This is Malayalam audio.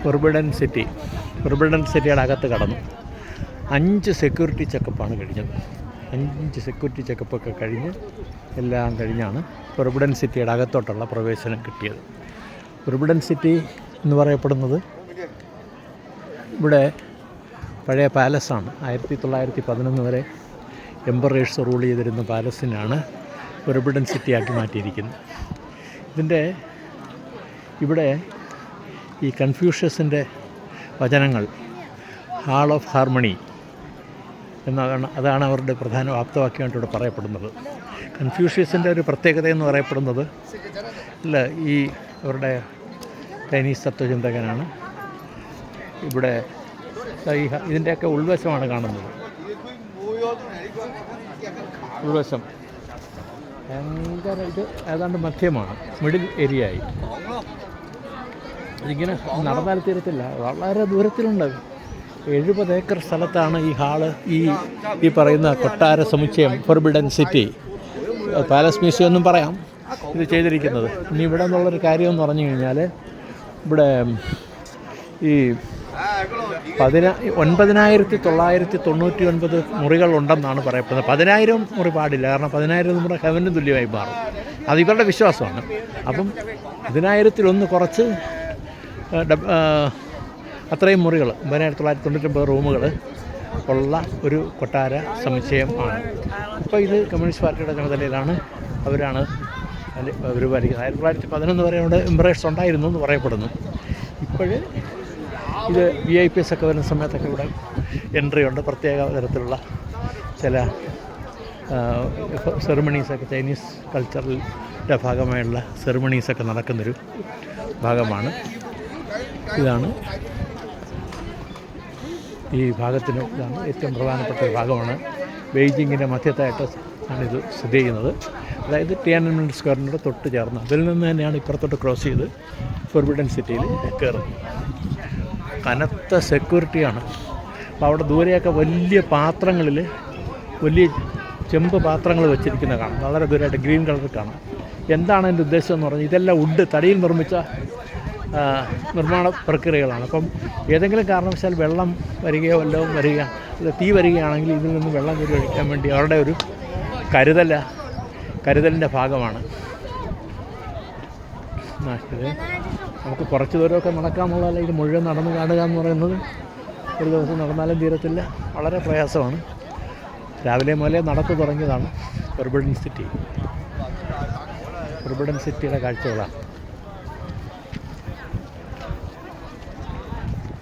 ഫോർബിഡൻ സിറ്റിയുടെ അകത്ത് കടന്നു. 5 സെക്യൂരിറ്റി ചെക്കപ്പാണ് കഴിഞ്ഞത്. 5 സെക്യൂരിറ്റി ചെക്കപ്പൊക്കെ കഴിഞ്ഞ് എല്ലാം കഴിഞ്ഞാണ് ഫോർബിഡൻ സിറ്റിയുടെ അകത്തോട്ടുള്ള പ്രവേശനം കിട്ടിയത്. ഫോർബിഡൻ സിറ്റി എന്ന് പറയപ്പെടുന്നത് ഇവിടെ പഴയ പാലസാണ്. 1911 വരെ എംപറേഴ്സ് റൂൾ ചെയ്തിരുന്ന പാലസിനാണ് ഫോർബിഡൻ സിറ്റിയാക്കി മാറ്റിയിരിക്കുന്നത്. ഇവിടെ ഈ കൺഫ്യൂഷ്യസിൻ്റെ വചനങ്ങൾ ഹാൾ ഓഫ് ഹാർമണി അതാണ് അവരുടെ പ്രധാന ആപ്തവാക്യമായിട്ട് ഇവിടെ പറയപ്പെടുന്നത്. കൺഫ്യൂഷ്യസിൻ്റെ ഒരു പ്രത്യേകത എന്ന് പറയപ്പെടുന്നത് ഈ അവരുടെ ചൈനീസ് തത്വചിന്തകനാണ്. ഇവിടെ ഇതിൻ്റെയൊക്കെ ഉൾവശമാണ് കാണുന്നത്. ഉൾവശം ഭയങ്കര ഏതാണ്ട് മധ്യമാണ്, മിഡിൽ ഏരിയ ആയി. ഇതിങ്ങനെ നടന്നാൽ തീരത്തില്ല, വളരെ ദൂരത്തിലുണ്ട്. 70 ഏക്കർ സ്ഥലത്താണ് ഈ ഹാള്, ഈ പറയുന്ന കൊട്ടാര സമുച്ചയം ഫോർബിഡൻ സിറ്റി പാലസ് മ്യൂസിയം എന്നും പറയാം ഇത് ചെയ്തിരിക്കുന്നത്. ഇനി ഇവിടെ നിന്നുള്ളൊരു കാര്യം എന്ന് പറഞ്ഞു കഴിഞ്ഞാൽ ഇവിടെ ഈ 9,999 മുറികളുണ്ടെന്നാണ് പറയപ്പെടുന്നത്. 10,000 മുറി പാടില്ല, കാരണം 10,000 നമ്മുടെ ഹെവന് തുല്യമായി മാറും. അത് ഇവരുടെ വിശ്വാസമാണ്. അപ്പം 10,000-1 കുറച്ച് അത്രയും മുറികൾ, 9,999 റൂമുകൾ ഉള്ള ഒരു കൊട്ടാര സമുച്ചയം ആണ്. അപ്പോൾ ഇത് കമ്മ്യൂണിസ്റ്റ് പാർട്ടിയുടെ ചുമതലയിലാണ്, അവരാണ് പരിപാലിക്കുന്നത്. 1911 വരെ അവിടെ എംപറേഴ്സ് ഉണ്ടായിരുന്നു എന്ന് പറയപ്പെടുന്നു. ഇപ്പോഴ് ഇത് VIPs ഒക്കെ വരുന്ന സമയത്തൊക്കെ ഇവിടെ എൻട്രി ഉണ്ട്. പ്രത്യേക തരത്തിലുള്ള ചില സെറിമണീസൊക്കെ, ചൈനീസ് കൾച്ചറിൻ്റെ ഭാഗമായുള്ള സെറിമണീസൊക്കെ നടക്കുന്നൊരു ഭാഗമാണ്. ഇതാണ് ഈ ഭാഗത്തിന്, ഇതാണ് ഏറ്റവും പ്രധാനപ്പെട്ട ഒരു ഭാഗമാണ്. ബെയ്ജിങ്ങിൻ്റെ മധ്യത്തായിട്ട് ആണ് ഇത് സ്ഥിതി ചെയ്യുന്നത്. അതായത് ടിയാനൻമെൻ സ്ക്വയറിനോട് തൊട്ട് ചേർന്ന്, അതിൽ നിന്ന് തന്നെയാണ് ഇപ്പുറത്തോട്ട് ക്രോസ് ചെയ്ത് ഫോർബിഡൻ സിറ്റിയിൽ കയറുന്നത്. കനത്ത സെക്യൂരിറ്റിയാണ്. അപ്പോൾ അവിടെ ദൂരെയൊക്കെ വലിയ പാത്രങ്ങളിൽ, വലിയ ചെമ്പ് പാത്രങ്ങൾ വെച്ചിരിക്കുന്ന കാണാം. വളരെ ദൂരമായിട്ട് ഗ്രീൻ കളർ കാണാം. എന്താണ് എൻ്റെ ഉദ്ദേശം എന്ന് പറഞ്ഞാൽ, ഇതെല്ലാം തടിയിൽ നിർമ്മിച്ച നിർമ്മാണ പ്രക്രിയകളാണ്. അപ്പം ഏതെങ്കിലും കാരണവശാൽ വെള്ളം വരികയോ വല്ലതും തീ വരികയാണെങ്കിൽ ഇതിൽ നിന്ന് വെള്ളം കയറി ഒഴിക്കാൻ വേണ്ടി അവരുടെ ഒരു കരുതലിൻ്റെ ഭാഗമാണ്. ഇത് നമുക്ക് കുറച്ച് ദൂരമൊക്കെ നടക്കാമെന്നുള്ളതല്ല, ഇത് മുഴുവൻ നടന്ന് കാണുക എന്ന് പറയുന്നത് ഒരു ദിവസം നടന്നാലും തീരത്തില്ല, വളരെ പ്രയാസമാണ്. രാവിലെ മുതലേ നടത്തു തുടങ്ങിയതാണ് ഫോർബിഡൻ സിറ്റിയുടെ കാഴ്ചകളാണ്.